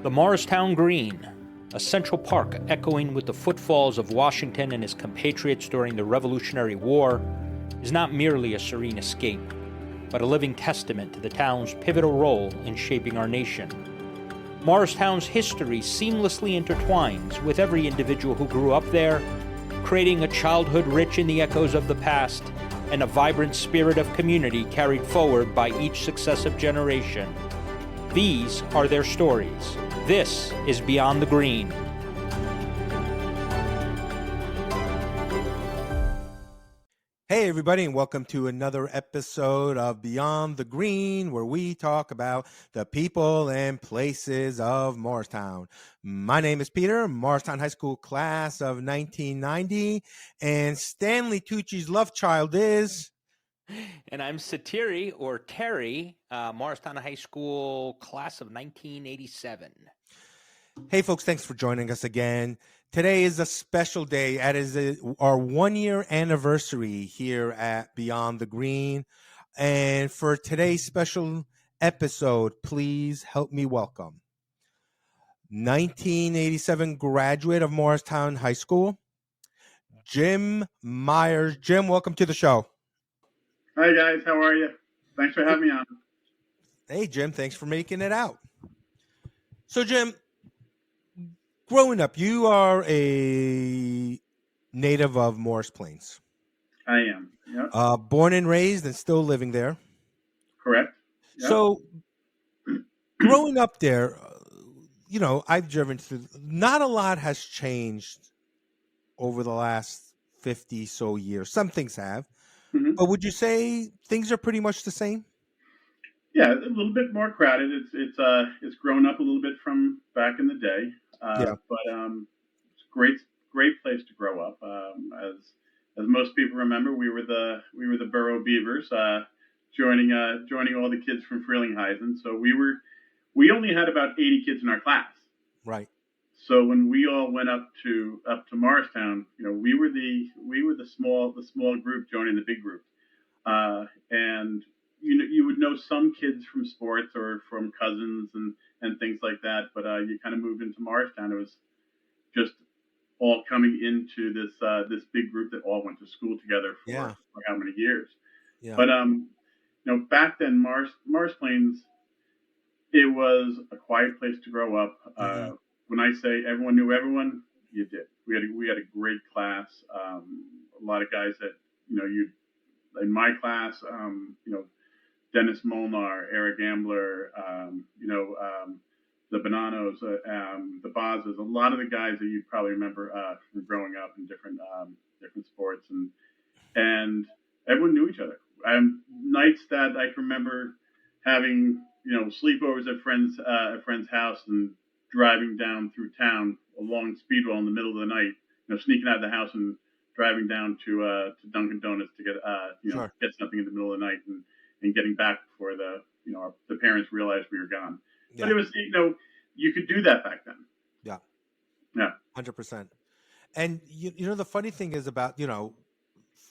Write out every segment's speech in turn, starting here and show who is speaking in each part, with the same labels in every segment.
Speaker 1: The Morristown Green, a central park echoing with the footfalls of Washington and his compatriots during the Revolutionary War, is not merely a serene escape, but a living testament to the town's pivotal role in shaping our nation. Morristown's history seamlessly intertwines with every individual who grew up there, creating a childhood rich in the echoes of the past and a vibrant spirit of community carried forward by each successive generation. These are their stories. This is Beyond the Green.
Speaker 2: Hey, everybody, and welcome to another episode of Beyond the Green, where we talk about the people and places of Morristown. My name is Peter, Morristown High School class of 1990, and Stanley Tucci's love child is...
Speaker 1: And I'm Satiri, or Terry, Morristown High School class of 1987.
Speaker 2: Hey, folks, thanks for joining us again. Today is a special day. That is our 1-year anniversary here at Beyond the Green. And for today's special episode, please help me welcome 1987 graduate of Morristown High School, Jim Myers. Jim, welcome to the show.
Speaker 3: Hi, guys. How are you? Thanks for having me on.
Speaker 2: Hey, Jim, thanks for making it out. So, Jim, growing up, you are a native of Morris Plains.
Speaker 3: I am. Yep.
Speaker 2: Born and raised and still living there.
Speaker 3: Correct. Yep.
Speaker 2: So, growing up there, I've driven through. Not a lot has changed over the last 50 so years. Some things have. Mm-hmm. But would you say things are pretty much the same?
Speaker 3: Yeah, a little bit more crowded. It's grown up a little bit from back in the day. But it's a great place to grow up. As most people remember, we were the Boro Beavers, joining all the kids from Frelinghuysen. So we only had about 80 kids in our class.
Speaker 2: Right. So
Speaker 3: when we all went up to Morristown, we were the small group joining the big group, and you would know some kids from sports or from cousins and things like that, but you kind of moved into Morristown. It was just all coming into this big group that all went to school together for how many years. Yeah. But back then, Morris Plains, it was a quiet place to grow up. Mm-hmm. When I say everyone knew everyone, you did. We had a great class. A lot of guys that in my class, Dennis Molnar, Eric Ambler, the Bonanos, the Bazas, a lot of the guys that you probably remember from growing up in different sports, and everyone knew each other. Nights that I can remember having sleepovers at a friend's house and driving down through town along Speedwell in the middle of the night, sneaking out of the house and driving down to Dunkin' Donuts to get get something in the middle of the night and getting back before the parents realized we were gone. Yeah. But it was you could do that back then.
Speaker 2: Yeah.
Speaker 3: Yeah.
Speaker 2: 100%. And the funny thing is about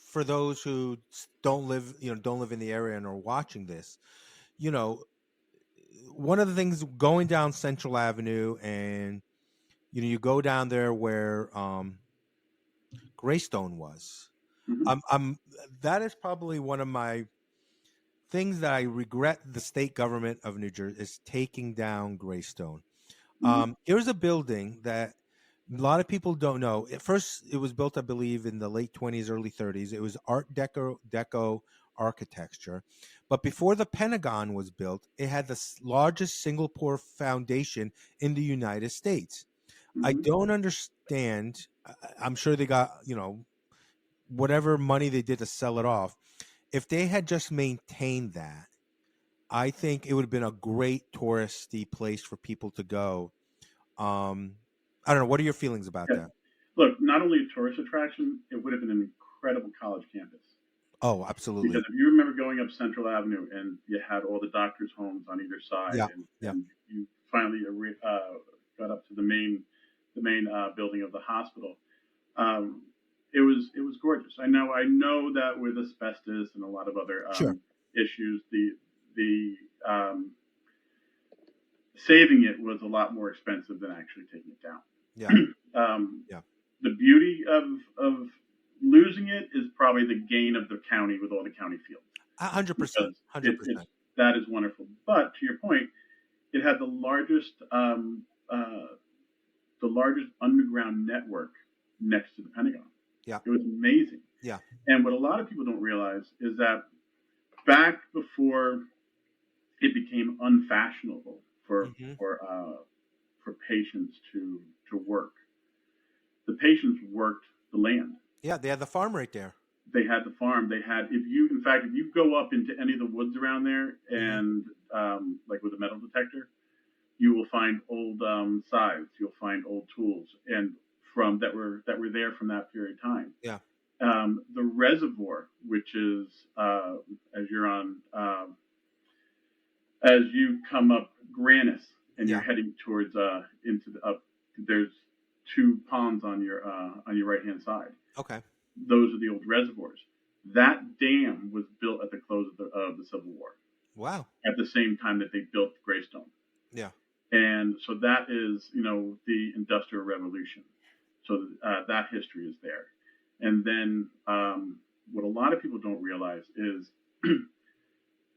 Speaker 2: for those who don't live in the area and are watching this, one of the things going down Central Avenue and, you go down there where Greystone was. Mm-hmm. That is probably one of my things that I regret the state government of New Jersey is taking down Greystone. Mm-hmm. Here's a building that a lot of people don't know. At first, it was built, I believe, in the late 20s, early 30s. It was Art Deco architecture. But before the Pentagon was built, it had the largest single-pour foundation in the United States. Mm-hmm. I don't understand. I'm sure they got, whatever money they did to sell it off. If they had just maintained that, I think it would have been a great touristy place for people to go. I don't know. What are your feelings about that?
Speaker 3: Look, not only a tourist attraction, it would have been an incredible college campus.
Speaker 2: Oh, absolutely.
Speaker 3: Because if you remember going up Central Avenue and you had all the doctors' homes on either side, and you finally got up to the main building of the hospital, it was gorgeous. I know that with asbestos and a lot of other issues, the saving it was a lot more expensive than actually taking it down.
Speaker 2: Yeah. Yeah.
Speaker 3: The beauty of losing it is probably the gain of the county with all the county fields.
Speaker 2: 100%.
Speaker 3: Because
Speaker 2: 100%.
Speaker 3: that is wonderful. But to your point, it had the largest underground network next to the Pentagon.
Speaker 2: Yeah.
Speaker 3: It was amazing.
Speaker 2: Yeah.
Speaker 3: And what a lot of people don't realize is that back before it became unfashionable for patients to work, the patients worked the land.
Speaker 2: Yeah, they had the farm right there.
Speaker 3: They had the farm. They had, if you go up into any of the woods around there and like with a metal detector, you will find old scythes. You'll find old tools and that were there from that period of time.
Speaker 2: Yeah.
Speaker 3: The reservoir, which is as you're on as you come up Grannis and you're heading towards into the up, there's two ponds on your right hand side.
Speaker 2: Okay.
Speaker 3: Those are the old reservoirs. That dam was built at the close of the Civil War.
Speaker 2: Wow.
Speaker 3: At the same time that they built Greystone.
Speaker 2: Yeah.
Speaker 3: And so that is, the Industrial Revolution. So that history is there. And then what a lot of people don't realize is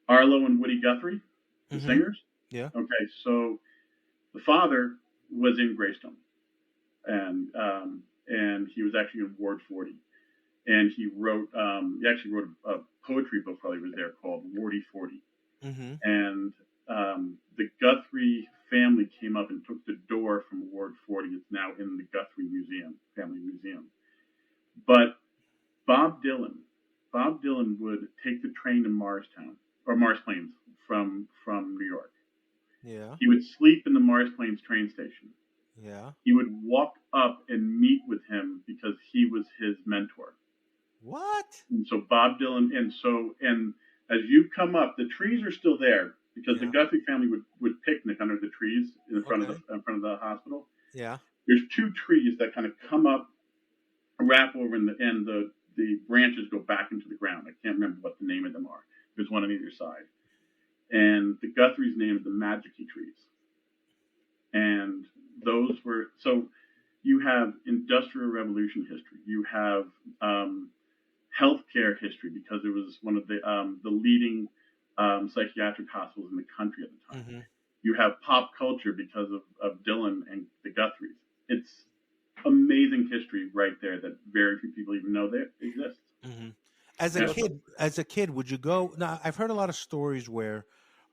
Speaker 3: Arlo and Woody Guthrie, the singers.
Speaker 2: Yeah.
Speaker 3: Okay, so the father was in Greystone, and he was actually in Ward 40, and he actually wrote a poetry book while he was there called Wardy 40, and the Guthrie family came up and took the door from Ward 40. It's now in the Guthrie Family Museum. But Bob Dylan would take the train to Morristown or Morris Plains from New York.
Speaker 2: Yeah.
Speaker 3: He would sleep in the Morris Plains train station.
Speaker 2: Yeah.
Speaker 3: He would walk up and meet with him because he was his mentor.
Speaker 2: What?
Speaker 3: And so Bob Dylan, and as you come up, the trees are still there because the Guthrie family would picnic under the trees in front of the hospital.
Speaker 2: Yeah.
Speaker 3: There's two trees that kind of come up, wrap over, and the branches go back into the ground. I can't remember what the name of them are. There's one on either side. And the Guthrie's name is the Magicy trees. And those were, so you have Industrial Revolution history. You have healthcare history because it was one of the leading psychiatric hospitals in the country at the time. You have pop culture because of Dylan and the Guthries. It's amazing history right there that very few people even know that exists.
Speaker 2: As a kid, would you go? Now, I've heard a lot of stories where,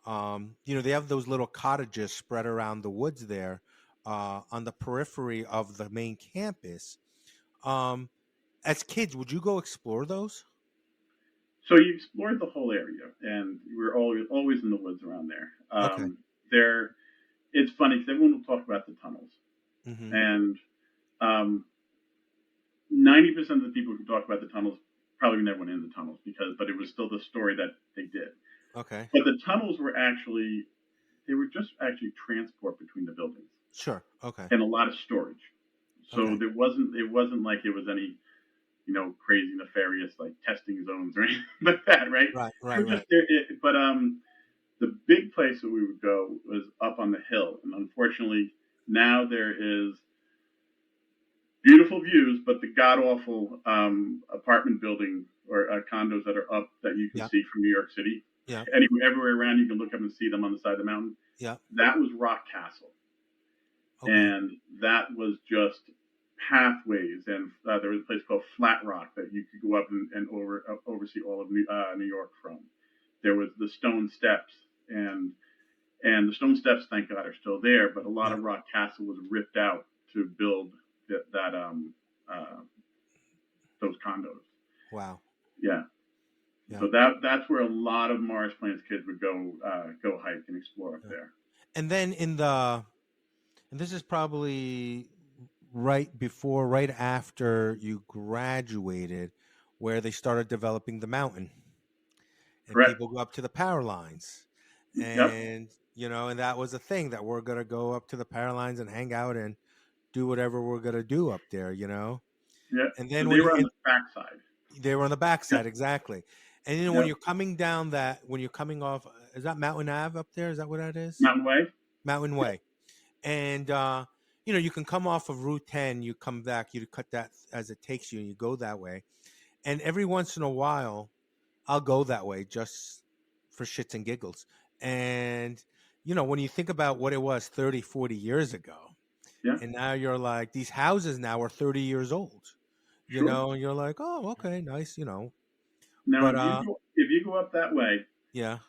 Speaker 2: they have those little cottages spread around the woods there, on the periphery of the main campus. As kids, would you go explore those?
Speaker 3: So you explored the whole area, and you were always in the woods around there. It's funny because everyone will talk about the tunnels, and 90% of the people who talk about the tunnels probably never went in the tunnels but it was still the story that they did.
Speaker 2: Okay.
Speaker 3: But the tunnels were just transport between the buildings.
Speaker 2: Sure. Okay.
Speaker 3: And a lot of storage. So it wasn't like it was any, crazy nefarious like testing zones or anything like that, right?
Speaker 2: Right.
Speaker 3: But the big place that we would go was up on the hill, and unfortunately now there is beautiful views, but the god awful apartment building or condos that are up that you can see from New York City.
Speaker 2: Yeah.
Speaker 3: Everywhere around you can look up and see them on the side of the mountain.
Speaker 2: Yeah.
Speaker 3: That was Rock Castle. Okay. And that was just pathways, and there was a place called Flat Rock that you could go up and oversee all of New York from. There was the Stone Steps, and the Stone Steps, thank God, are still there, but a lot of Rock Castle was ripped out to build those condos. Wow. Yeah. So that's where a lot of Morris Plains kids would go hike and explore up there.
Speaker 2: And then and this is probably right after you graduated, where they started developing the mountain, and
Speaker 3: Correct.
Speaker 2: People go up to the power lines, and and that was a thing that we're gonna go up to the power lines and hang out and do whatever we're gonna do up there, Yeah. And then
Speaker 3: so they were on the backside.
Speaker 2: They were on the backside, exactly. And when you're coming down when you're coming off, is that Mountain Ave up there? Is that what that is?
Speaker 3: Mountain Way.
Speaker 2: Mountain Way. And you can come off of Route 10, you come back, you cut that as it takes you, and you go that way. And every once in a while, I'll go that way just for shits and giggles. And when you think about what it was 30, 40 years ago,
Speaker 3: Yeah,
Speaker 2: and now you're like, these houses now are 30 years old.
Speaker 3: sure.
Speaker 2: And you're like, oh, okay, nice.
Speaker 3: Now,
Speaker 2: But
Speaker 3: if you go up that way
Speaker 2: yeah,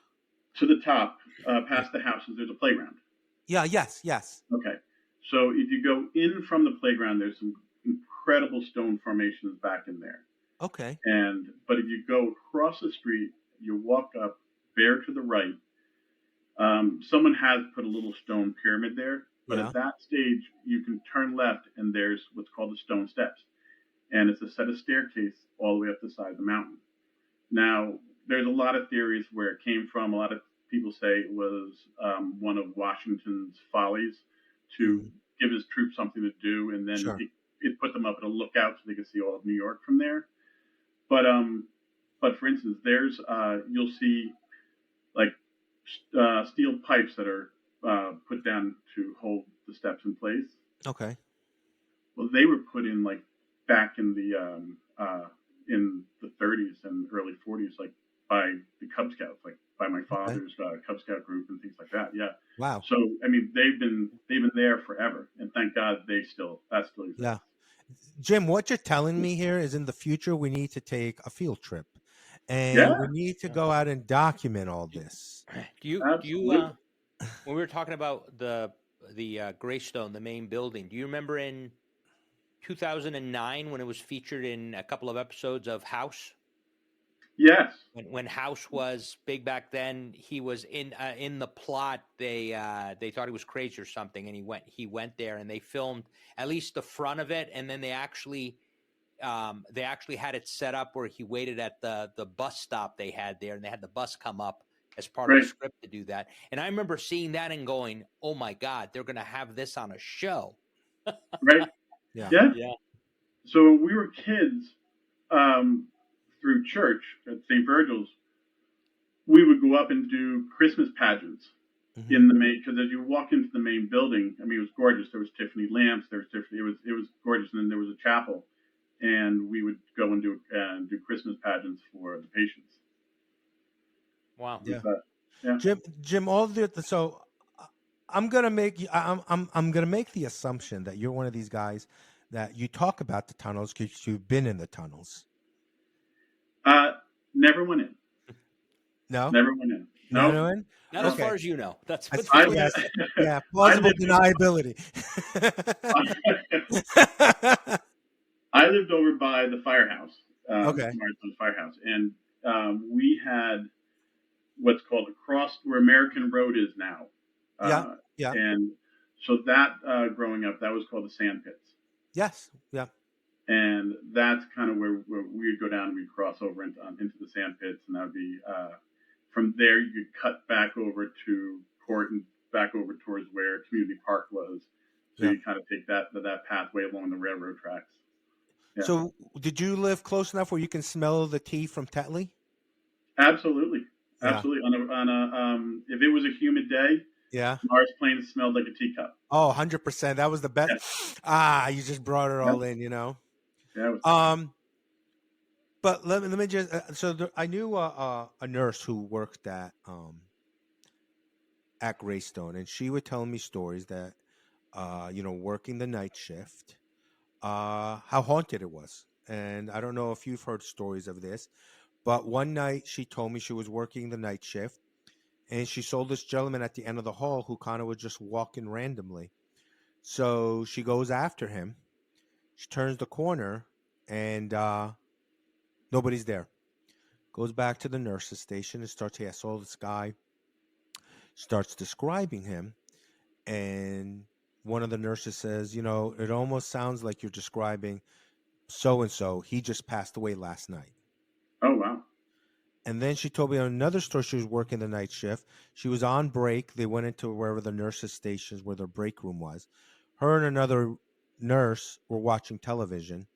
Speaker 3: to the top,
Speaker 2: yeah,
Speaker 3: past the houses, there's a playground.
Speaker 2: yeah, yes,
Speaker 3: Okay. So if you go in from the playground, there's some incredible stone formations back in there.
Speaker 2: okay,
Speaker 3: But if you go across the street, you walk up, bear to the right. Someone has put a little stone pyramid there, but
Speaker 2: yeah,
Speaker 3: at that stage, you can turn left, and there's what's called the stone steps, and it's a set of staircase all the way up the side of the mountain. Now, there's a lot of theories where it came from. A lot of people say it was one of Washington's follies to
Speaker 2: mhm,
Speaker 3: give his troops something to do, and then
Speaker 2: sure,
Speaker 3: it put them up at a lookout so they could see all of New York from there. But for instance, there's you'll see like steel pipes that are put down to hold the steps in place.
Speaker 2: okay,
Speaker 3: Well, they were put in like back in the 30s and early 40s, like by the Cub Scouts, like by my
Speaker 2: okay,
Speaker 3: father's Cub Scout group and things like that. Yeah.
Speaker 2: wow,
Speaker 3: So I mean, they've been there forever, and thank God that still exists.
Speaker 2: yeah. Jim, what you're telling me here is in the future we need to take a field trip,
Speaker 3: Yeah,
Speaker 2: and we need to
Speaker 1: Yeah.
Speaker 2: go out and document all this.
Speaker 1: Do you
Speaker 3: absolutely.
Speaker 1: when we were talking about the Greystone, the main building, do you remember in 2009 when it was featured in a couple of episodes of House?
Speaker 3: Yes.
Speaker 1: When House was big back then, he was in the plot. They thought he was crazy or something, and he went there, and they filmed at least the front of it, and then they actually had it set up where he waited at the bus stop they had there, and they had the bus come up as part of the
Speaker 3: Right.
Speaker 1: script to do that. And I remember seeing that and going, "Oh my God, they're going to have this on a show."
Speaker 3: Right.
Speaker 2: Yeah.
Speaker 3: Yeah.
Speaker 1: Yeah.
Speaker 3: So when we were kids, um, through church at St. Virgil's, we would go up and do Christmas pageants
Speaker 2: Hmm.
Speaker 3: in the main, because as you walk into the main building, I mean, it was gorgeous. There was Tiffany lamps. There was Tiffany. It was gorgeous, and then there was a chapel, and we would go and do Christmas pageants for the patients.
Speaker 1: Wow.
Speaker 2: Yeah.
Speaker 3: Yeah.
Speaker 2: Jim, all so I'm gonna make I'm gonna make the assumption that you're one of these guys that you talk about the tunnels because you've been in the tunnels.
Speaker 3: Uh, Never went in.
Speaker 2: No,
Speaker 3: Never went in.
Speaker 2: no,
Speaker 3: No.
Speaker 2: no, in.
Speaker 1: Not as
Speaker 3: No.
Speaker 1: far
Speaker 2: Okay,
Speaker 1: as you know. That's
Speaker 2: as
Speaker 1: what's
Speaker 2: far
Speaker 3: I
Speaker 1: funny.
Speaker 2: yes, yeah,
Speaker 3: I
Speaker 2: plausible
Speaker 3: lived
Speaker 2: deniability.
Speaker 3: I lived over by the firehouse,
Speaker 2: Okay,
Speaker 3: Morristown firehouse, and we had what's called across where American Road is now,
Speaker 2: yeah,
Speaker 3: uh,
Speaker 2: yeah,
Speaker 3: and so that growing up, that was called the sand pits,
Speaker 2: yes, yeah,
Speaker 3: and that's kind of where we would go down and we'd cross over into the sand pits, and that would be from there you could cut back over to Court and back over towards where Community Park was. So
Speaker 2: yeah.
Speaker 3: you kind of take that pathway along the railroad tracks. Yeah,
Speaker 2: So, did you live close enough where you can smell the tea from Tetley?
Speaker 3: absolutely,
Speaker 2: Yeah,
Speaker 3: absolutely. On a if it was a humid day,
Speaker 2: yeah.
Speaker 3: Mars Plains smelled like a teacup.
Speaker 2: Oh, 100%. That was the best.
Speaker 3: Yeah,
Speaker 2: Ah, you just brought it
Speaker 3: yeah,
Speaker 2: all in.
Speaker 3: yeah. It was,
Speaker 2: Um, but let me just I knew a nurse who worked at Greystone, and she would tell me stories that working the night shift, how haunted it was. And I don't know if you've heard stories of this, but one night she told me she was working the night shift, and she saw this gentleman at the end of the hall who kind of was just walking randomly. So she goes after him. She turns the corner, and nobody's there. Goes back to the nurse's station and starts, hey, I saw this guy, starts describing him. And one of the nurses says, it almost sounds like you're describing so and so. He just passed away last night.
Speaker 3: oh wow.
Speaker 2: And then she told me on another story, she was working the night shift. She was on break. They went into wherever the nurses' stations, where their break room was. Her and another nurse were watching television.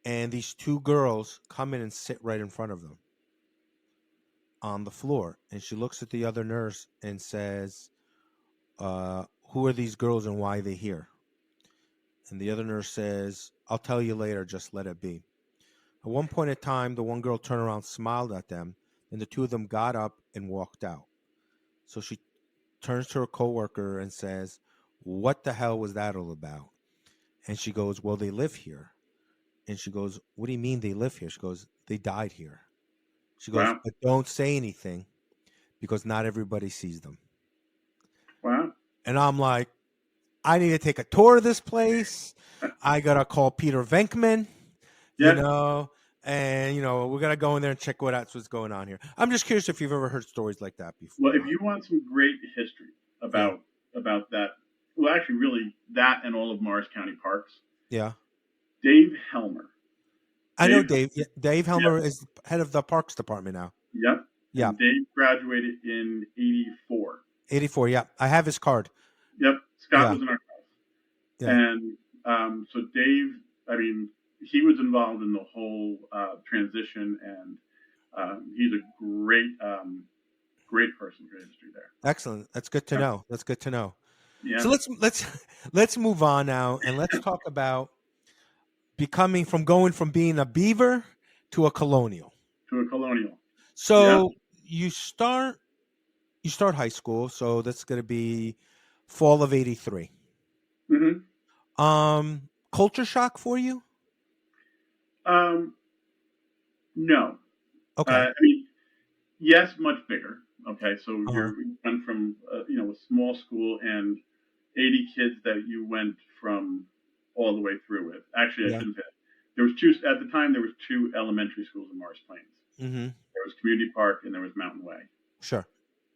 Speaker 2: And these two girls come in and sit right in front of them on the floor. And she looks at the other nurse and says, who are these girls and why are they here? And the other nurse says, I'll tell you later, just let it be. At one point in time, the one girl turned around, smiled at them, and the two of them got up and walked out. So she turns to her coworker and says, what the hell was that all about? And she goes, well, they live here. And she goes, what do you mean they live here? She goes, they died here. She goes,
Speaker 3: Wow.
Speaker 2: but don't say anything because not everybody sees them.
Speaker 3: Wow.
Speaker 2: And I'm like, I need to take a tour of this place. I got to call Peter Venkman,
Speaker 3: Yeah.
Speaker 2: and, we're going to go in there and check what's going on here. I'm just curious if you've ever heard stories like that before.
Speaker 3: Well, if you want some great history about that, well, actually, really, that and all of Morris County parks.
Speaker 2: Yeah.
Speaker 3: Dave Helmer.
Speaker 2: I know Dave. Dave Helmer is head of the Parks Department now.
Speaker 3: Yep.
Speaker 2: Yeah.
Speaker 3: And Dave graduated in 84.
Speaker 2: 84, yeah. I have his card.
Speaker 3: Yep. Scott was in our class.
Speaker 2: Yeah.
Speaker 3: And so Dave, I mean, he was involved in the whole transition, and he's a great person for history there.
Speaker 2: Excellent. That's good to know. That's good to know.
Speaker 3: Yeah.
Speaker 2: So let's move on now, and let's talk about going from being a Beaver to a Colonial. So you start high school. So that's going to be fall of '83.
Speaker 3: Mm-hmm.
Speaker 2: Culture shock for you?
Speaker 3: No.
Speaker 2: Okay.
Speaker 3: I mean, yes, much bigger. Okay, so you went from a small school and 80 kids that you went from all the way through with. Actually, I shouldn't say that. There was two at the time. There was two elementary schools in Morris Plains.
Speaker 2: Mm-hmm.
Speaker 3: There was Community Park and there was Mountain Way.
Speaker 2: Sure.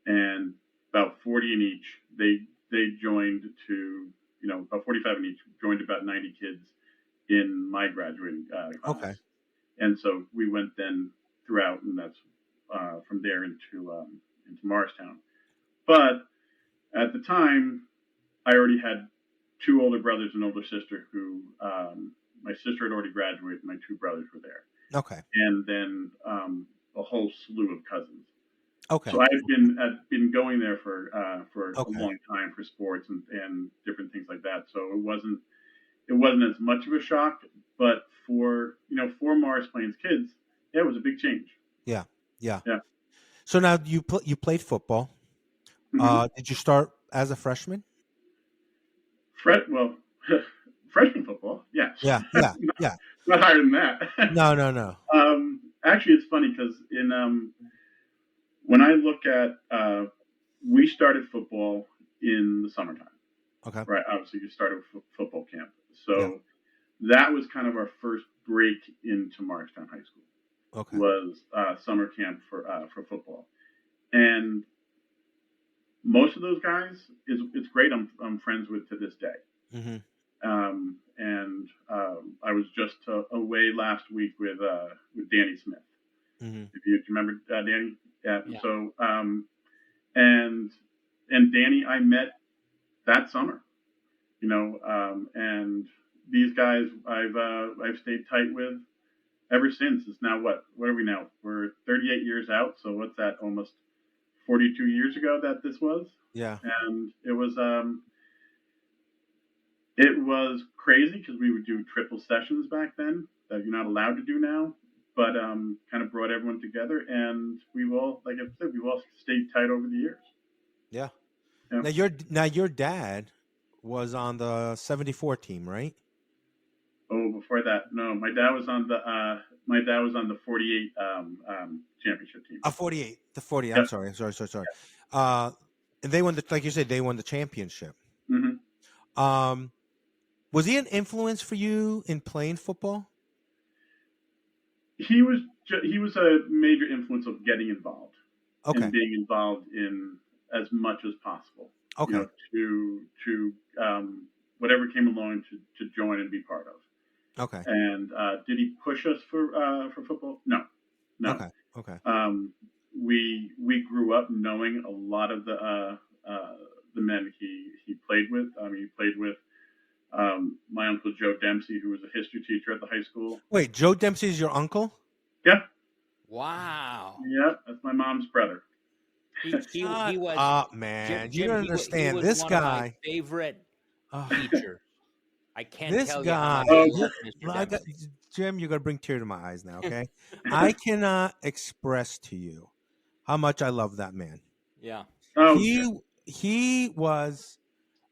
Speaker 3: And about 40 in each. They joined to about 45 in each. Joined about 90 kids in my graduating class.
Speaker 2: Okay.
Speaker 3: And so we went then throughout, and that's from there into Morristown. But at the time, I already had two older brothers and older sister who my sister had already graduated. My two brothers were there.
Speaker 2: Okay.
Speaker 3: And then a whole slew of cousins.
Speaker 2: Okay.
Speaker 3: So I've been going there for a long time for sports and different things like that. So it wasn't as much of a shock, but for Morris Plains kids, it was a big change.
Speaker 2: Yeah. So now you played football.
Speaker 3: Mm-hmm.
Speaker 2: Did you start as a freshman?
Speaker 3: Freshman football, yes.
Speaker 2: Yeah.
Speaker 3: Not higher than that.
Speaker 2: No.
Speaker 3: Actually, it's funny because when I look at we started football in the summertime.
Speaker 2: Okay.
Speaker 3: Right. Obviously, you started football camp, so that was kind of our first break into Morristown High School.
Speaker 2: Okay.
Speaker 3: Was summer camp for football, and most of those guys it's great. I'm friends with to this day.
Speaker 2: Mm-hmm.
Speaker 3: And I was just away last week with Danny Smith.
Speaker 2: Mm-hmm.
Speaker 3: Do you remember Danny? Yeah. So and Danny I met that summer. And these guys I've stayed tight with ever since. It's now what are we now? We're 38 years out. So what's that? Almost 42 years ago that this was.
Speaker 2: Yeah.
Speaker 3: And it was crazy because we would do triple sessions back then that you're not allowed to do now, but kind of brought everyone together, and we've all, like I said, we've all stayed tight over the years.
Speaker 2: Yeah. Now your dad was on the 74 team, right?
Speaker 3: Oh, before that, no. My dad was on the 48 championship team.
Speaker 2: 48. The 40.
Speaker 3: Yep.
Speaker 2: I'm sorry. And they won like you said, they won the championship.
Speaker 3: Mm-hmm.
Speaker 2: Was he an influence for you in playing football?
Speaker 3: He was a major influence of getting involved.
Speaker 2: Okay.
Speaker 3: And being involved in as much as possible.
Speaker 2: Okay.
Speaker 3: To whatever came along to join and be part of.
Speaker 2: Okay.
Speaker 3: And did he push us for football? No.
Speaker 2: Okay.
Speaker 3: We grew up knowing a lot of the men he played with. He played with my uncle Joe Dempsey, who was a history teacher at the high school.
Speaker 2: Wait, Joe Dempsey is your uncle?
Speaker 3: Yeah.
Speaker 1: Wow.
Speaker 3: Yeah, that's my mom's brother.
Speaker 1: He was
Speaker 2: up, man. You
Speaker 1: Jim.
Speaker 2: don't
Speaker 1: He
Speaker 2: understand.
Speaker 1: was
Speaker 2: This
Speaker 1: one of my
Speaker 2: guy,
Speaker 1: favorite
Speaker 2: uh,
Speaker 1: teachers. I can't
Speaker 2: this
Speaker 1: tell you how
Speaker 2: guy.
Speaker 1: much I
Speaker 3: Oh,
Speaker 1: loved Mr.
Speaker 2: I got,
Speaker 1: Dempsey.
Speaker 2: Jim, you're gonna bring tear to my eyes now. Okay, I cannot express to you how much I love that man.
Speaker 1: Yeah,
Speaker 3: oh,
Speaker 2: He was.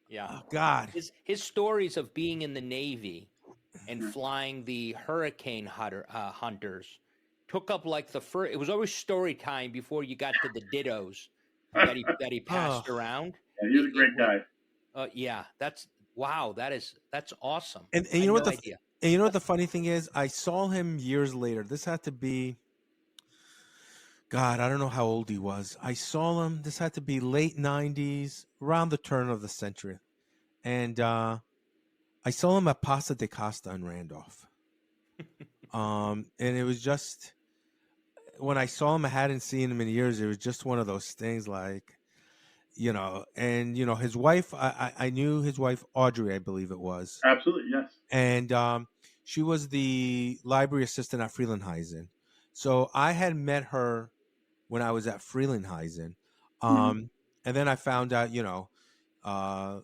Speaker 1: yeah.
Speaker 2: Oh God.
Speaker 1: His stories of being in the Navy and
Speaker 3: yeah.
Speaker 1: flying the hurricane hunters took up like the first. It was always story time before you got to the dittos that he
Speaker 2: Oh,
Speaker 1: passed around.
Speaker 3: Yeah, he was a great guy.
Speaker 1: Yeah, that's wow. That's awesome.
Speaker 2: and
Speaker 1: I
Speaker 2: you
Speaker 1: had
Speaker 2: know what
Speaker 1: no
Speaker 2: the
Speaker 1: idea.
Speaker 2: and you know what the funny thing is? I saw him years later. This had to be. God, I don't know how old he was. I saw him. This had to be late '90s, around the turn of the century, and I saw him at Pasta de Costa in Randolph. And it was just when I saw him, I hadn't seen him in years. It was just one of those things, like and his wife. I knew his wife Audrey, I believe it was,
Speaker 3: Absolutely, yes.
Speaker 2: and she was the library assistant at Freelandheisen. So I had met her when I was at Freelandheisen,
Speaker 3: Mm-hmm.
Speaker 2: and then I found out, uh,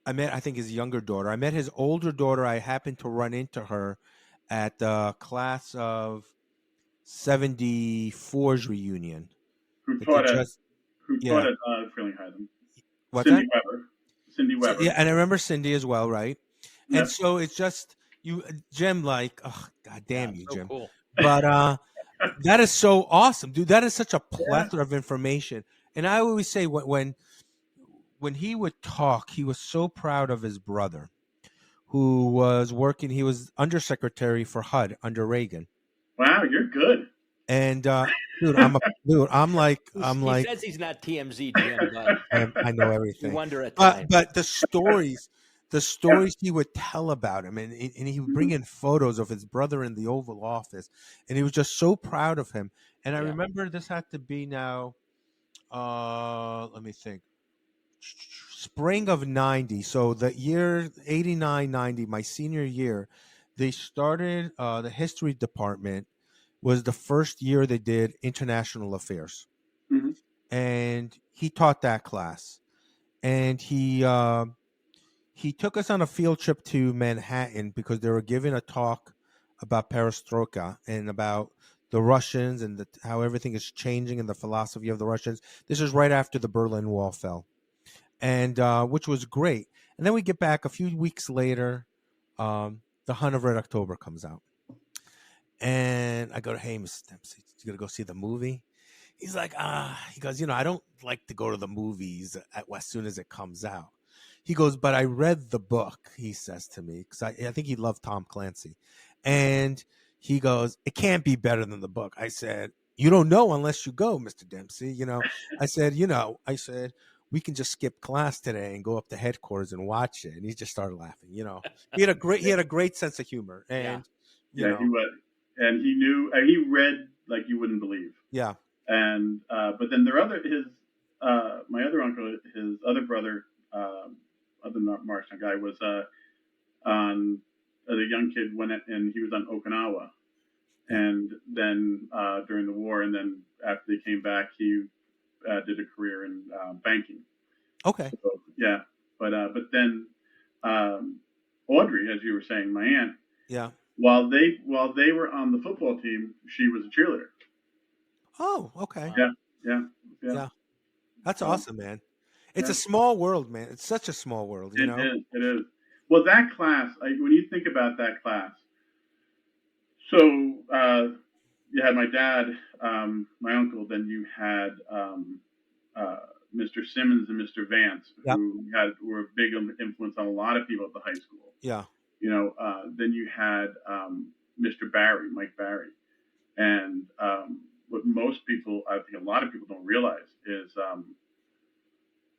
Speaker 2: I met, I think, his younger daughter. I met his older daughter. I happened to run into her at the class of 74's reunion.
Speaker 3: Who
Speaker 2: That they
Speaker 3: taught at
Speaker 2: just, yeah.
Speaker 3: Frelinghuysen?
Speaker 2: What's
Speaker 3: Cindy
Speaker 2: that?
Speaker 3: Weber. Cindy Weber.
Speaker 2: Yeah, and I remember Cindy as well, right? And
Speaker 3: Yep.
Speaker 2: so it's just you, Jim. Like, oh, God
Speaker 1: Yeah,
Speaker 2: damn you,
Speaker 1: so
Speaker 2: Jim.
Speaker 1: cool.
Speaker 2: But that is so awesome, dude. That is such a
Speaker 3: Yeah.
Speaker 2: plethora of information. And I always say when he would talk, he was so proud of his brother, who was working. He was undersecretary for HUD under Reagan.
Speaker 3: Wow, you're good.
Speaker 2: And dude, I'm like,
Speaker 1: He says he's not TMZ, Jim, but
Speaker 2: I know
Speaker 1: you
Speaker 2: everything.
Speaker 1: wonder at times.
Speaker 2: But the stories he would tell about him, and he would bring in photos of his brother in the Oval Office, and he was just so proud of him. And I
Speaker 1: Yeah.
Speaker 2: remember this had to be now, let me think, spring of '90. So the year '89, '90, my senior year, they started the history department. Was the first year they did international affairs,
Speaker 3: Mm-hmm.
Speaker 2: and he taught that class, and he took us on a field trip to Manhattan because they were giving a talk about perestroika and about the Russians and how everything is changing and the philosophy of the Russians. This is right after the Berlin Wall fell, and which was great. And then we get back a few weeks later. The Hunt of Red October comes out, and I go to, hey, Mr. Dempsey, you gonna go see the movie? He's like, he goes, I don't like to go to the movies as soon as it comes out. He goes, but I read the book, he says to me, because I think he loved Tom Clancy. And he goes, it can't be better than the book. I said, you don't know unless you go, Mr. Dempsey. I said, we can just skip class today and go up to headquarters and watch it. And he just started laughing. He had a great sense of humor. And,
Speaker 3: He was, and he knew, he read like you wouldn't believe.
Speaker 2: Yeah.
Speaker 3: And but then my other uncle, his other brother, other Morristown guy, was on as a young kid and he was on Okinawa, and then during the war, and then after they came back, he did a career in banking.
Speaker 2: Okay.
Speaker 3: So, yeah, but then Audrey, as you were saying, my aunt.
Speaker 2: Yeah.
Speaker 3: While they were on the football team, she was a cheerleader.
Speaker 2: Oh, okay.
Speaker 3: Yeah.
Speaker 2: That's awesome, man. It's a small world, man. It's such a small world,
Speaker 3: It is. Well, that class, when you think about that class, so you had my dad, my uncle, then you had Mr. Simmons and Mr. Vance, who were a big influence on a lot of people at the high school.
Speaker 2: Yeah.
Speaker 3: Then you had Mr. Barry, Mike Barry. And what most people, I think a lot of people don't realize is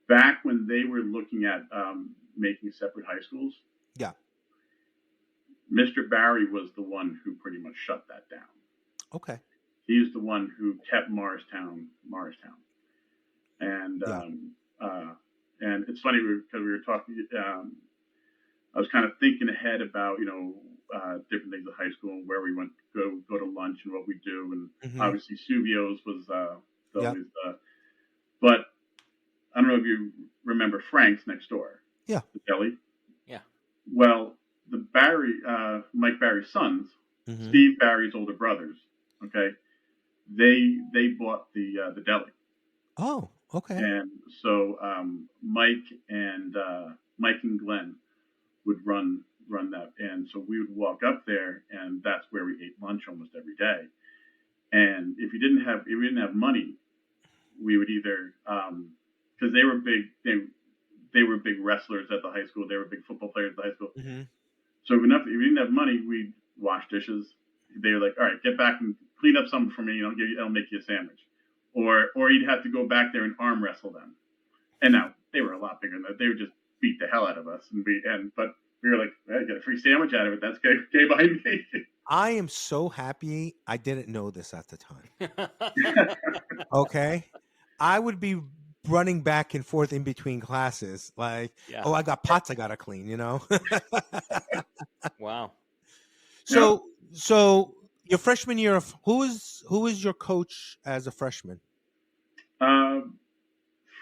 Speaker 3: back when they were looking at making separate high schools,
Speaker 2: yeah,
Speaker 3: Mr. Barry was the one who pretty much shut that down.
Speaker 2: Okay.
Speaker 3: He's the one who kept Morristown. And and it's funny because we were talking. I was kind of thinking ahead about different things at high school and where we went go to lunch and what we do, and obviously Subio's was always But I don't know if you remember Frank's next door.
Speaker 2: Yeah.
Speaker 3: The deli.
Speaker 1: Yeah.
Speaker 3: Well, the Mike Barry's sons,
Speaker 2: Mm-hmm.
Speaker 3: Steve Barry's older brothers, okay, they bought the deli.
Speaker 2: Oh, okay.
Speaker 3: And so Mike and Glenn would run that, and so we would walk up there, and that's where we ate lunch almost every day. And if we didn't have money, we would either because they were big wrestlers at the high school, they were big football players at the high school.
Speaker 2: Mm-hmm.
Speaker 3: So if we didn't have money, we'd wash dishes. They were like, all right, get back and clean up something for me, and I'll make you a sandwich. Or you'd have to go back there and arm wrestle them. And now they were a lot bigger than that. They would just beat the hell out of us. But we were like, I got a free sandwich out of it. That's okay by me.
Speaker 2: I am so happy I didn't know this at the time. Okay. I would be running back and forth in between classes. Like,
Speaker 1: Yeah.
Speaker 2: oh, I got pots I got to clean, you know?
Speaker 1: Wow.
Speaker 2: So your freshman year, who is your coach as a freshman?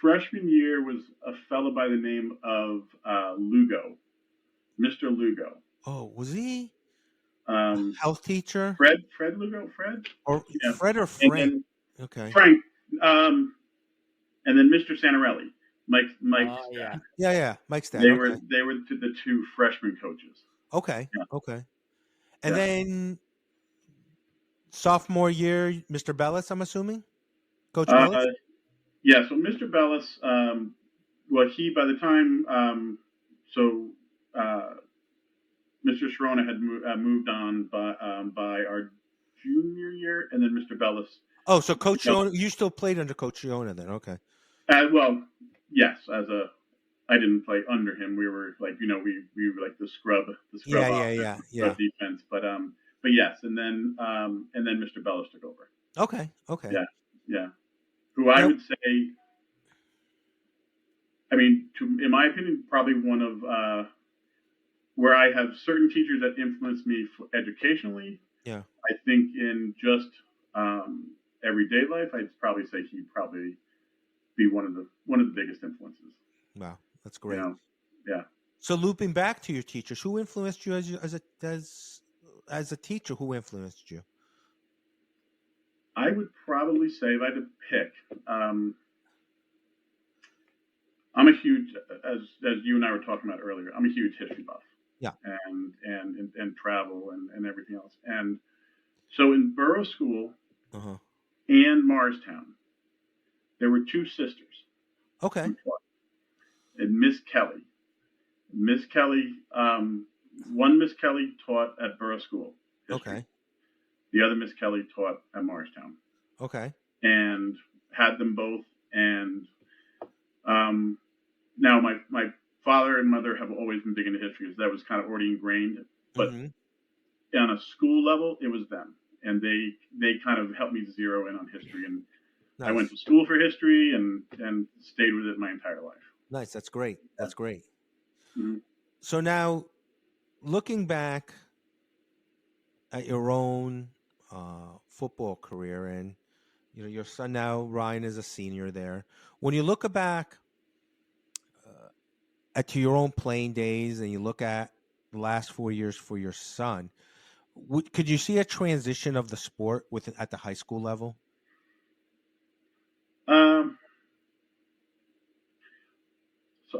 Speaker 3: Freshman year was a fellow by the name of Lugo, Mr. Lugo.
Speaker 2: Oh, was he
Speaker 3: health
Speaker 2: teacher?
Speaker 3: Fred Lugo? Fred?
Speaker 2: Or
Speaker 3: yeah.
Speaker 2: Fred or Frank?
Speaker 3: Okay. Frank. And then Mr. Santarelli, Mike's
Speaker 1: yeah.
Speaker 3: dad.
Speaker 2: Yeah, Mike's dad.
Speaker 3: They were the two freshman coaches.
Speaker 2: Okay.
Speaker 3: Yeah.
Speaker 2: Okay. And then sophomore year, Mr. Bellis, I'm assuming? Coach Bellis?
Speaker 3: Yeah, so Mr. Bellis, he, by the time, Mr. Sharona had moved on by our junior year, and then Mr. Bellis.
Speaker 2: Oh, so Coach Sharona, you still played under Coach Sharona then, okay.
Speaker 3: Yes, I didn't play under him. We were like, we were like the scrub
Speaker 2: yeah.
Speaker 3: defense. But yes, and then Mr. Bellis took over.
Speaker 2: Okay.
Speaker 3: Yeah. Who I would say, in my opinion, probably one of where I have certain teachers that influenced me educationally.
Speaker 2: Yeah.
Speaker 3: I think in just everyday life, I'd probably say he'd probably be one of the biggest influences.
Speaker 2: Wow, that's great.
Speaker 3: Yeah.
Speaker 2: So looping back to your teachers, who influenced you as a teacher? Who influenced you?
Speaker 3: I would probably say, if I had to pick, I'm a huge, as you and I were talking about earlier, I'm a huge history buff.
Speaker 2: Yeah.
Speaker 3: And travel and everything else. And so in Boro School and Morristown, there were two sisters.
Speaker 2: Okay.
Speaker 3: And Miss Kelly. One Miss Kelly taught at Boro School. History.
Speaker 2: Okay.
Speaker 3: The other Miss Kelly taught at Morristown.
Speaker 2: Okay.
Speaker 3: And had them both. And now my father and mother have always been big into history, because that was kind of already ingrained. But on a school level, it was them. And they kind of helped me zero in on history. And nice. I went to school for history and stayed with it my entire life.
Speaker 2: Nice. That's great. That's great.
Speaker 3: Mm-hmm.
Speaker 2: So now, looking back at your own football career, and your son now, Ryan, is a senior there. When you look back at your own playing days, and you look at the last 4 years for your son, could you see a transition of the sport at the high school level?
Speaker 3: So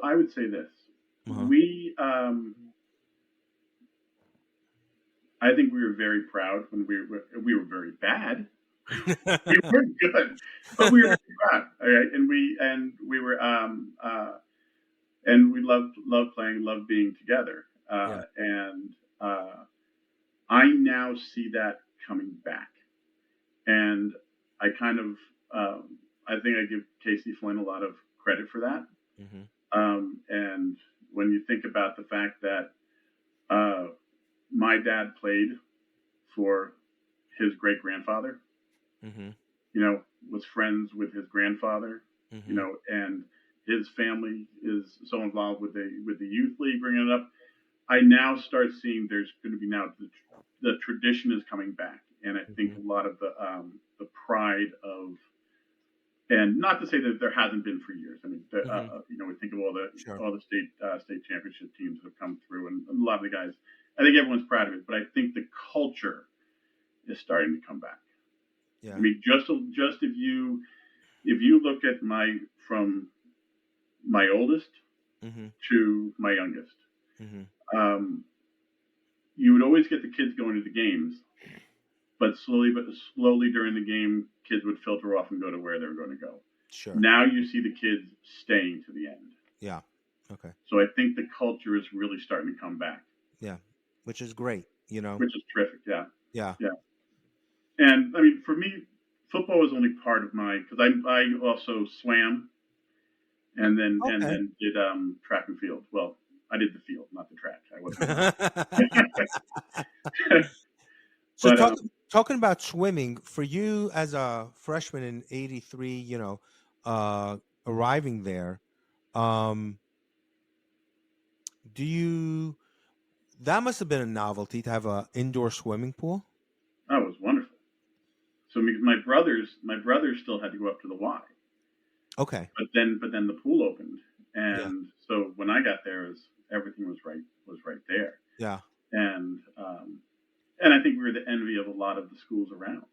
Speaker 3: I would say this. I think we were very proud when we were very bad. We weren't good, but we were very proud. All right, and we were and we loved playing, loved being together. And I now see that coming back, and I kind of I think I give Casey Flynn a lot of credit for that.
Speaker 2: Mm-hmm.
Speaker 3: And when you think about the fact that my dad played for his great grandfather, was friends with his grandfather, and his family is so involved with the youth league, bringing it up. I now start seeing there's going to be now the tradition is coming back, and I think a lot of the pride of and not to say that there hasn't been for years. I mean,
Speaker 2: Mm-hmm.
Speaker 3: we think of all the
Speaker 2: Sure.
Speaker 3: state championship teams that have come through, and a lot of the guys. I think everyone's proud of it, but I think the culture is starting to come back.
Speaker 2: Yeah.
Speaker 3: I mean, just if you look at from my oldest
Speaker 2: Mm-hmm.
Speaker 3: to my youngest,
Speaker 2: Mm-hmm.
Speaker 3: you would always get the kids going to the games, but slowly during the game, kids would filter off and go to where they were going to go.
Speaker 2: Sure.
Speaker 3: Now you see the kids staying to the end.
Speaker 2: Yeah. Okay.
Speaker 3: So I think the culture is really starting to come back.
Speaker 2: Yeah. Which is great,
Speaker 3: Which is terrific. Yeah.
Speaker 2: Yeah.
Speaker 3: Yeah. And I mean, for me, football was only part of because I also swam and then did track and field. Well, I did the field, not the track. I wasn't.
Speaker 2: So
Speaker 3: but
Speaker 2: talking about swimming, for you as a freshman in '83, arriving there, that must have been a novelty to have an indoor swimming pool.
Speaker 3: that was wonderful. So my brothers still had to go up to the Y.
Speaker 2: Okay.
Speaker 3: But then the pool opened, and so when I got there, everything was right there.
Speaker 2: Yeah.
Speaker 3: And I think we were the envy of a lot of the schools around.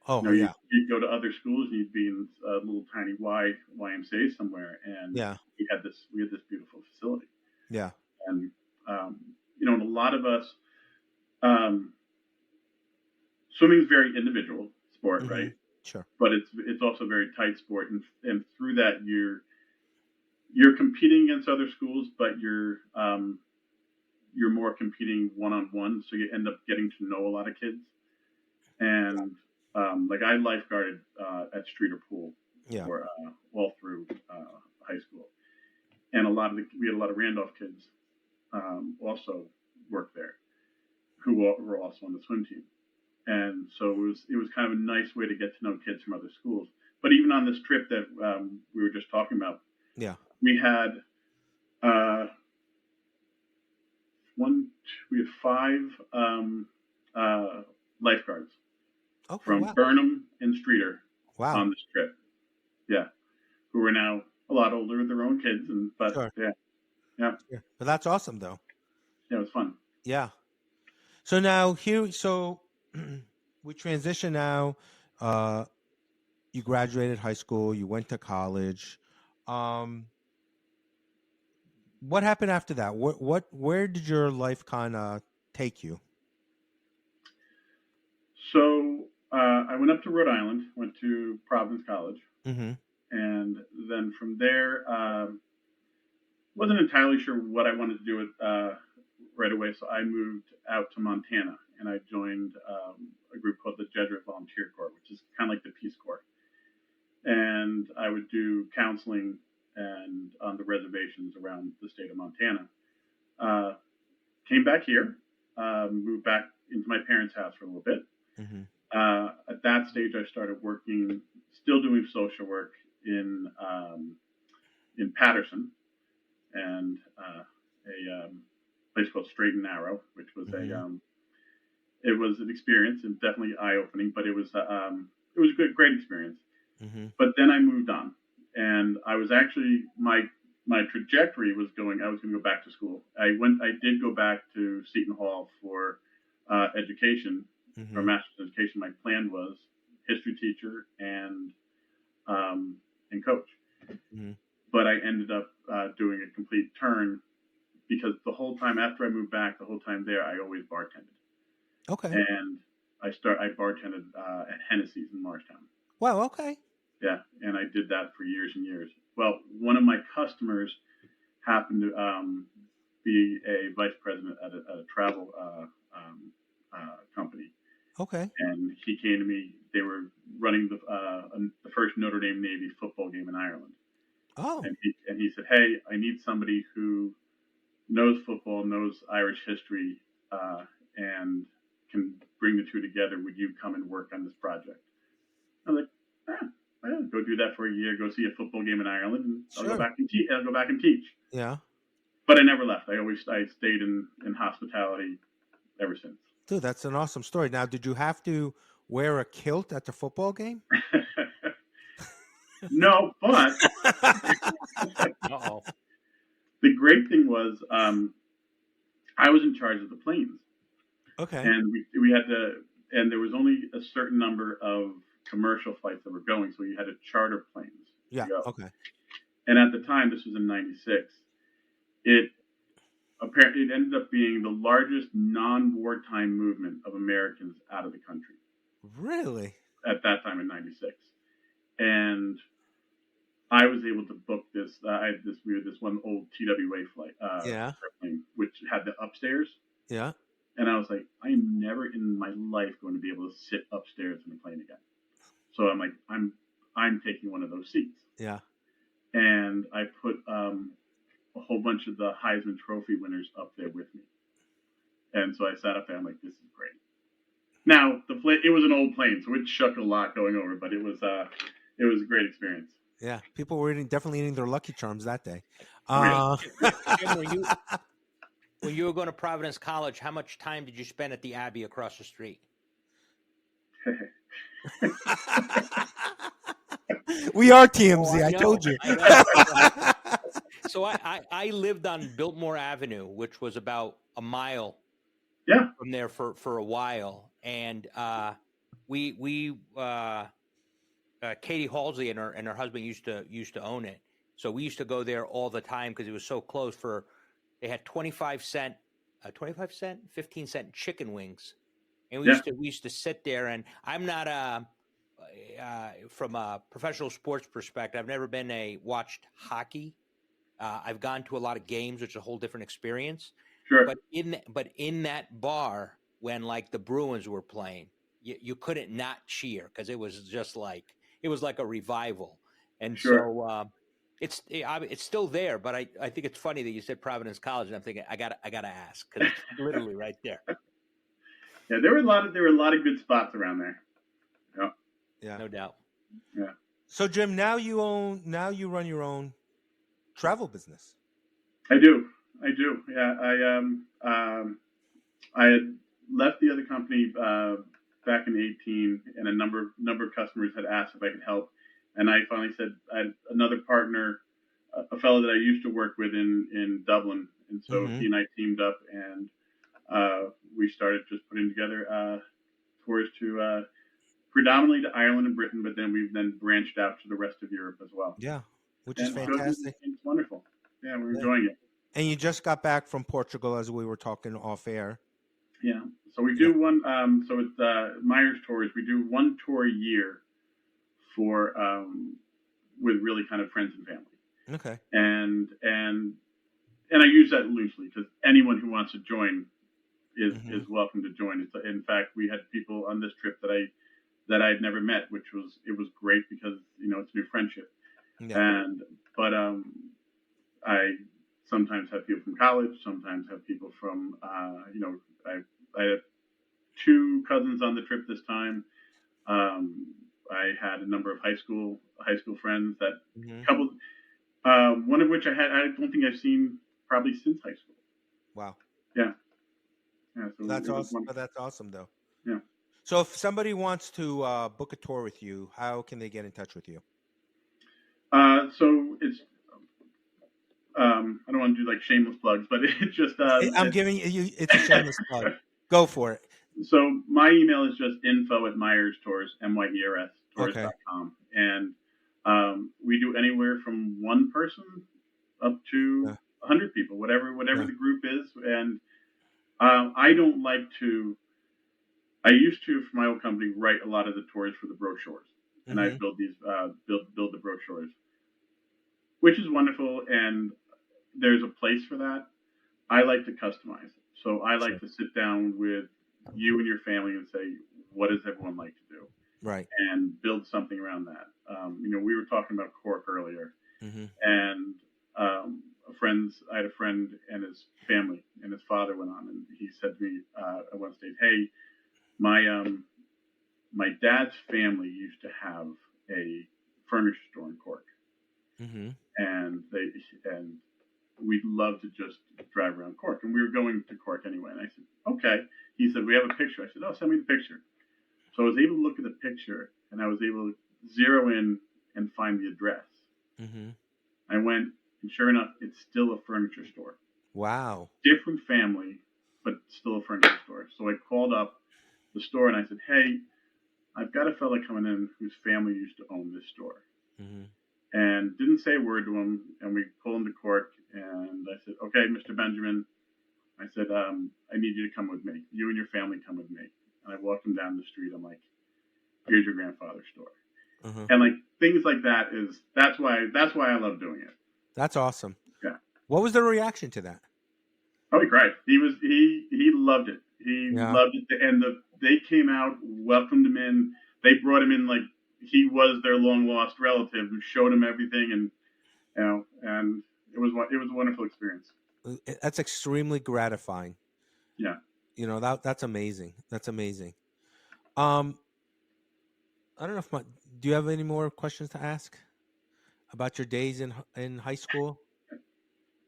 Speaker 2: Oh,
Speaker 3: You'd go to other schools, and you'd be in a little tiny YMCA somewhere, and we had this beautiful facility.
Speaker 2: Yeah.
Speaker 3: And and a lot of us, swimming is a very individual sport,
Speaker 2: Mm-hmm.
Speaker 3: right?
Speaker 2: Sure.
Speaker 3: But it's also a very tight sport, and through that you're competing against other schools, but you're more competing one-on-one, so you end up getting to know a lot of kids. And like I lifeguarded at Streeter Pool for all through high school, and we had a lot of Randolph kids also work there who were also on the swim team. And so it was kind of a nice way to get to know kids from other schools. But even on this trip that we were just talking about, we had we had 5 lifeguards from Burnham and Streeter on this trip. Yeah, who are now a lot older with their own kids, but
Speaker 2: But that's awesome, though.
Speaker 3: Yeah, it was fun.
Speaker 2: Yeah. So now we transition now. You graduated high school. You went to college. What happened after that? Where did your life kind of take you?
Speaker 3: So I went up to Rhode Island, went to Providence College, and then from there, wasn't entirely sure what I wanted to do right away. So I moved out to Montana, and I joined a group called the Jesuit Volunteer Corps, which is kind of like the Peace Corps. And I would do counseling and on the reservations around the state of Montana. Came back here, moved back into my parents' house for a little bit. At that stage, I started working, still doing social work in Patterson, and a place called Straight and Narrow, which was it was an experience and definitely eye-opening, but it was a great experience. But then I moved on, and I was actually my trajectory was I was going to go back to school. I did go back to Seton Hall for education, for master's education. My plan was history teacher and coach. But I ended up doing a complete turn, because the whole time after I moved back, the whole time there, I always bartended.
Speaker 2: Okay.
Speaker 3: And I bartended at Hennessy's in Morristown.
Speaker 2: Wow. Okay.
Speaker 3: Yeah, and I did that for years and years. Well, one of my customers happened to be a vice president at a travel company.
Speaker 2: Okay.
Speaker 3: And he came to me. They were running the first Notre Dame Navy football game in Ireland.
Speaker 2: Oh.
Speaker 3: And he said, "Hey, I need somebody who knows football, knows Irish history, and can bring the two together. Would you come and work on this project?" I was like, I'll go do that for a year, go see a football game in Ireland, and I'll go back and teach.
Speaker 2: Yeah.
Speaker 3: But I never left. I stayed in hospitality ever since.
Speaker 2: Dude, that's an awesome story. Now, did you have to wear a kilt at the football game?
Speaker 3: No, but
Speaker 1: Uh-oh.
Speaker 3: the great thing was I was in charge of the planes,
Speaker 2: Okay.
Speaker 3: and we had to, and there was only a certain number of commercial flights that were going, so we had to charter planes to
Speaker 2: Yeah.
Speaker 3: go.
Speaker 2: Okay.
Speaker 3: And at the time, this was in '96. It apparently it ended up being the largest non-wartime movement of Americans out of the country
Speaker 2: Really?
Speaker 3: at that time in '96, and I was able to book this. We had this one old TWA flight
Speaker 2: Yeah.
Speaker 3: airplane, which had the upstairs,
Speaker 2: Yeah.
Speaker 3: and I was like, I am never in my life going to be able to sit upstairs in a plane again. So I'm like, I'm taking one of those seats,
Speaker 2: Yeah.
Speaker 3: and I put a whole bunch of the Heisman Trophy winners up there with me, and so I sat up there. I'm like, this is great. Now it was an old plane, so it shook a lot going over, but it was a great experience.
Speaker 2: Yeah. People were definitely eating their Lucky Charms that day.
Speaker 1: Jim, when you were going to Providence College, how much time did you spend at the Abbey across the street?
Speaker 2: We are TMZ.
Speaker 1: Oh,
Speaker 2: I told you.
Speaker 1: So I lived on Biltmore Avenue, which was about a mile
Speaker 3: Yeah.
Speaker 1: from there for a while, and Katie Halsey and her husband used to own it, so we used to go there all the time because it was so close. They had 25-cent, 15-cent chicken wings, and we used to sit there. And I'm not from a professional sports perspective, I've never watched hockey. I've gone to a lot of games, which is a whole different experience.
Speaker 3: Sure.
Speaker 1: But in that bar, when like the Bruins were playing, you couldn't not cheer because it was just like a revival. And so it's still there. But I think it's funny that you said Providence College, and I'm thinking I gotta ask because it's literally right there.
Speaker 3: Yeah, there were a lot of good spots around there. Yeah.
Speaker 2: Yeah.
Speaker 1: No doubt.
Speaker 3: Yeah.
Speaker 2: So Jim, now you run your own travel business.
Speaker 3: I do. Yeah. I had left the other company back in 18, and a number of customers had asked if I could help, and I finally said I had another partner, a fellow that I used to work with in Dublin, and so he and I teamed up, and we started just putting together tours to predominantly to Ireland and Britain, but then we've branched out to the rest of Europe as well.
Speaker 2: Yeah, which is fantastic.
Speaker 3: It's wonderful. Yeah, we're enjoying it.
Speaker 2: And you just got back from Portugal, as we were talking off air.
Speaker 3: Yeah. So we do one. So it's Myers Tours. We do one tour a year for with really kind of friends and family.
Speaker 2: Okay.
Speaker 3: And I use that loosely because anyone who wants to join is welcome to join. In fact, we had people on this trip that I'd never met, which was great because it's a new friendship. Yeah. But I sometimes have people from college, sometimes have people from I had 2 cousins on the trip this time. I had a number of high school friends that couple, one of which I don't think I've seen probably since high school.
Speaker 2: Wow.
Speaker 3: Yeah. Yeah. So
Speaker 2: that's awesome. That's awesome, though.
Speaker 3: Yeah.
Speaker 2: So if somebody wants to book a tour with you, how can they get in touch with you?
Speaker 3: So it's I don't want to do like shameless plugs, but it's just
Speaker 2: I'm giving you it's a shameless plug. Go for it.
Speaker 3: So my email is just info@myerstours, MYERS tours.com. And we do anywhere from 1 person up to 100 people, whatever the group is. And I don't like to. I used to, for my old company, write a lot of the tours for the brochures, and I build these build the brochures, which is wonderful. And there's a place for that. I like to customize it, so I like to sit down with you and your family and say, what does everyone like to do?
Speaker 2: Right.
Speaker 3: And build something around that. We were talking about Cork earlier, and I had a friend and his family and his father went on, and he said to me at one stage, "Hey, my dad's family used to have a furniture store in Cork, and we'd love to just drive around Cork, and we were going to Cork anyway." And I said, "Okay." He said, "We have a picture." I said, "Oh, send me the picture." So I was able to look at the picture, and I was able to zero in and find the address.
Speaker 2: Mm-hmm.
Speaker 3: I went, and sure enough, it's still a furniture store.
Speaker 2: Wow.
Speaker 3: Different family, but still a furniture store. So I called up the store and I said, "Hey, I've got a fella coming in whose family used to own this store."
Speaker 2: Mm-hmm.
Speaker 3: And didn't say a word to him. And we pulled him to court. And I said, "Okay, Mr. Benjamin," I said, "I need you to come with me. You and your family come with me." And I walked him down the street. I'm like, "Here's your grandfather's store."
Speaker 2: Uh-huh.
Speaker 3: And like things like that that's why I love doing it.
Speaker 2: That's awesome.
Speaker 3: Yeah.
Speaker 2: What was the reaction to that?
Speaker 3: Oh, he cried. He loved it. He
Speaker 2: Yeah.
Speaker 3: loved it. And they came out, welcomed him in. They brought him in like he was their long lost relative who showed him everything, and and it was a wonderful experience.
Speaker 2: That's extremely gratifying.
Speaker 3: Yeah.
Speaker 2: That's amazing. That's amazing. Um, I don't know if do you have any more questions to ask about your days in high school?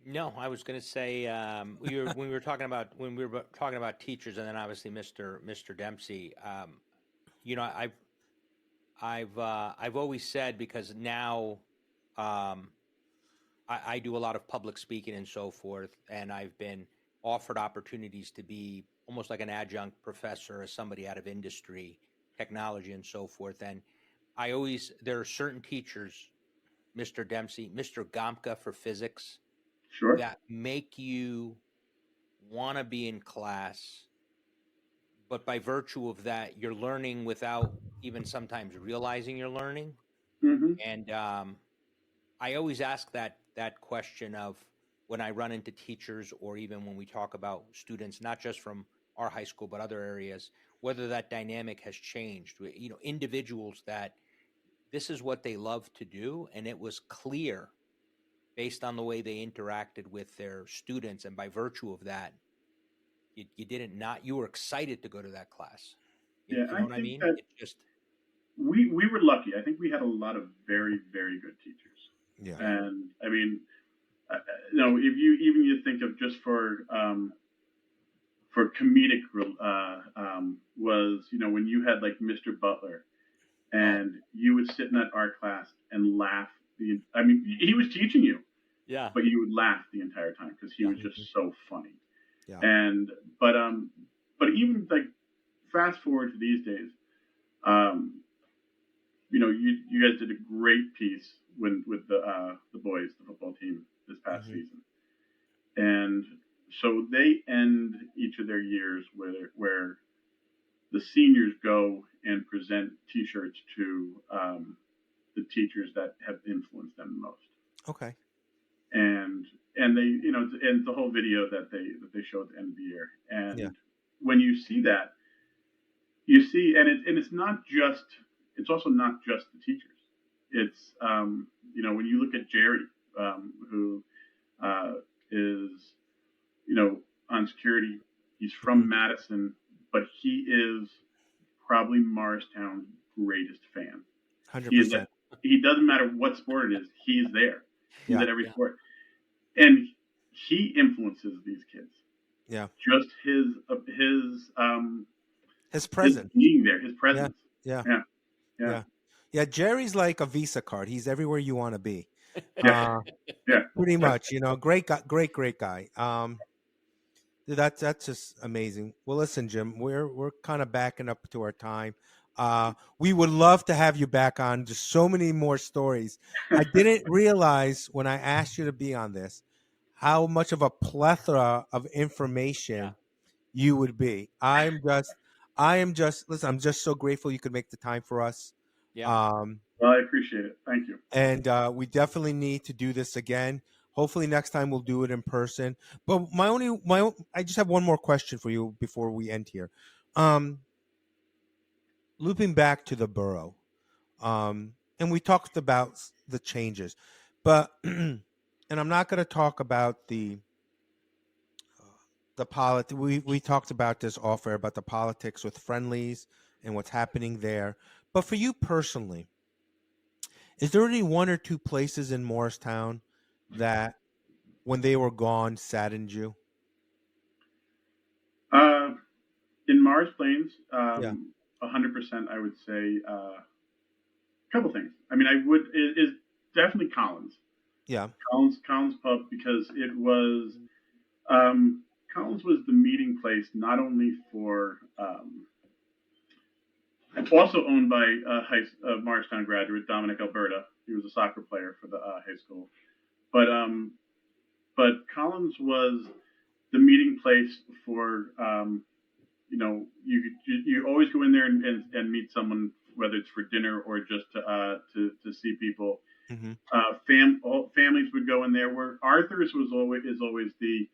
Speaker 1: No, I was going to say when we were talking about teachers, and then obviously Mr. Dempsey. I've always said, because now um, I do a lot of public speaking and so forth, and I've been offered opportunities to be almost like an adjunct professor as somebody out of industry, technology, and so forth. And there are certain teachers, Mr. Dempsey, Mr. Gomka for physics,
Speaker 3: Sure.
Speaker 1: that make you want to be in class, but by virtue of that, you're learning without even sometimes realizing you're learning.
Speaker 3: Mm-hmm.
Speaker 1: And I always ask that question of when I run into teachers, or even when we talk about students, not just from our high school but other areas, whether that dynamic has changed. Individuals that this is what they love to do, and it was clear based on the way they interacted with their students, and by virtue of that, you were excited to go to that class.
Speaker 3: Yeah,
Speaker 1: You
Speaker 3: and
Speaker 1: know
Speaker 3: I
Speaker 1: what I
Speaker 3: think
Speaker 1: mean?
Speaker 3: that
Speaker 1: It's just
Speaker 3: we were lucky. I think we had a lot of very, very good teachers.
Speaker 2: Yeah.
Speaker 3: And I mean, if you think of just for comedic was when you had like Mr. Butler, and you would sit in that art class and laugh. I mean, he was teaching you,
Speaker 1: yeah,
Speaker 3: but you would laugh the entire time because he
Speaker 1: yeah,
Speaker 3: was just so funny.
Speaker 2: Yeah.
Speaker 3: And but even like fast forward to these days, you guys did a great piece with the boys, the football team this past season, and so they end each of their years where the seniors go and present T-shirts to the teachers that have influenced them the most.
Speaker 2: Okay.
Speaker 3: And they and the whole video that they show at the end of the year, and
Speaker 2: Yeah.
Speaker 3: when you see that, you see, it's also not just the teachers. It's when you look at Jerry, who is on security. He's from Madison, but he is probably Morristown's greatest fan. He is
Speaker 2: 100%.
Speaker 3: that. He doesn't matter what sport it is. He's there. He's
Speaker 2: Yeah.
Speaker 3: at every sport, and he influences these kids.
Speaker 2: Yeah.
Speaker 3: Just
Speaker 2: His presence.
Speaker 3: being there, his presence.
Speaker 2: Yeah.
Speaker 3: Yeah.
Speaker 2: Yeah. Yeah. Jerry's like a Visa card. He's everywhere you want to be.
Speaker 3: Yeah. Yeah.
Speaker 2: Pretty much, great guy, great guy. That's just amazing. Well, listen, Jim, we're kind of backing up to our time. We would love to have you back on. Just so many more stories. I didn't realize when I asked you to be on this how much of a plethora of information you would be. I am just listen. I'm just so grateful you could make the time for us.
Speaker 1: Yeah.
Speaker 3: Well, I appreciate it. Thank you.
Speaker 2: And we definitely need to do this again. Hopefully next time we'll do it in person. But I just have one more question for you before we end here. Looping back to the borough, and we talked about the changes, but and I'm not going to talk about the we talked about this off air about the politics with friendlies and what's happening there. But for you personally, is there any one or two places in Morristown that, when they were gone, saddened you?
Speaker 3: In Mars Plains,
Speaker 2: Yeah.
Speaker 3: 100%, I would say couple things. I mean, I would is definitely Collins.
Speaker 2: Yeah.
Speaker 3: Collins Pub, because it was Collins was the meeting place not only for also owned by Morristown graduate Dominic Alberta. He was a soccer player for the high school, but Collins was the meeting place for you always go in there and meet someone, whether it's for dinner or just to see people.
Speaker 2: Mm-hmm.
Speaker 3: Families would go in there. Where Arthur's is always the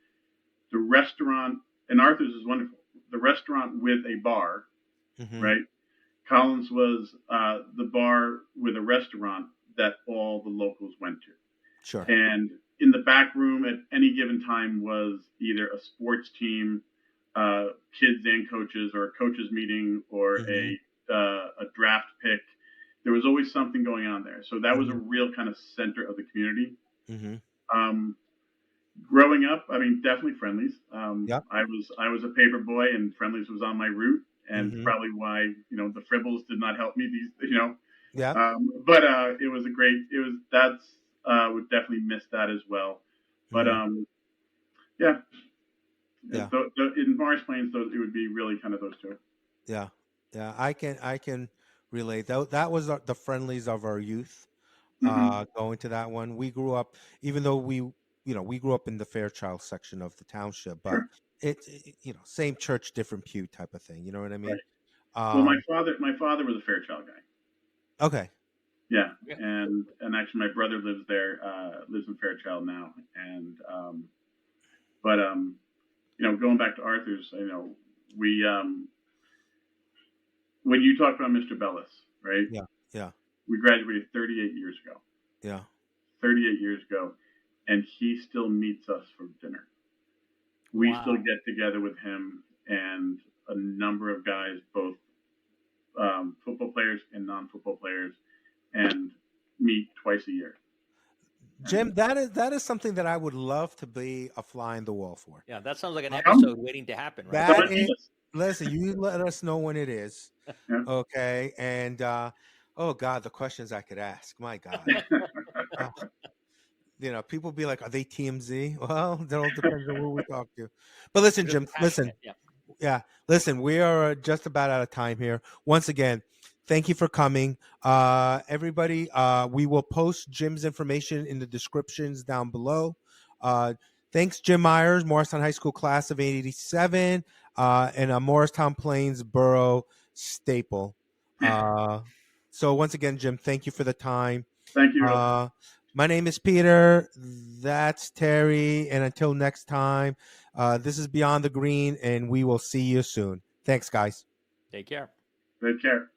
Speaker 3: restaurant, and Arthur's is wonderful. The restaurant with a bar,
Speaker 2: Mm-hmm.
Speaker 3: right? Collins was the bar with a restaurant that all the locals went to.
Speaker 2: Sure.
Speaker 3: And in the back room at any given time was either a sports team, kids and coaches, or a coaches meeting, or
Speaker 2: Mm-hmm.
Speaker 3: a draft pick. There was always something going on there. So that was a
Speaker 2: Mm-hmm.
Speaker 3: real kind of center of the community.
Speaker 2: Mm-hmm.
Speaker 3: Growing up, I mean, definitely Friendlies.
Speaker 2: Yep.
Speaker 3: I was a paper boy, and Friendlies was on my route, and
Speaker 2: Mm-hmm.
Speaker 3: probably why the Fribbles did not help me.
Speaker 2: Yeah.
Speaker 3: But it was a great. Would definitely miss that as well. But
Speaker 2: Mm-hmm.
Speaker 3: yeah.
Speaker 2: Yeah.
Speaker 3: In Morris Plains, it would be really kind of those two.
Speaker 2: Yeah. Yeah. I can relate. That was the Friendlies of our youth.
Speaker 3: Mm-hmm.
Speaker 2: Going to that one, we grew up, even though we grew up in the Fairchild section of the township, but
Speaker 3: Sure.
Speaker 2: same church, different pew type of thing. You know what I mean?
Speaker 3: Right. Well, my father was a Fairchild guy.
Speaker 2: Okay.
Speaker 3: Yeah, and actually, my brother lives there, lives in Fairchild now, and but going back to Arthur's, we when you talk about Mr. Bellis, right?
Speaker 2: Yeah. Yeah.
Speaker 3: We graduated 38 years ago.
Speaker 2: Yeah.
Speaker 3: 38 years ago, and he still meets us for dinner. We
Speaker 1: Wow.
Speaker 3: still get together with him and a number of guys, both football players and non-football players, and meet twice a year.
Speaker 2: Jim, that is something that I would love to be a fly in the wall for.
Speaker 1: Yeah, that sounds like an episode waiting to happen, right?
Speaker 2: That is, listen, you let us know when it is.
Speaker 3: Yeah.
Speaker 2: Okay. And oh God, the questions I could ask. My God. People be like, are they TMZ? Well, that all depends on who we talk to. But listen, Jim, listen. Yeah. Listen, we are just about out of time here. Once again, thank you for coming. Everybody, we will post Jim's information in the descriptions down below. Thanks, Jim Myers, Morristown High School class of 87, and a Morristown Plains Boro staple. So once again, Jim, thank you for the time.
Speaker 3: Thank you.
Speaker 2: My name is Peter. That's Terry. And until next time, this is Beyond the Green, and we will see you soon. Thanks, guys.
Speaker 1: Take care.
Speaker 3: Take care.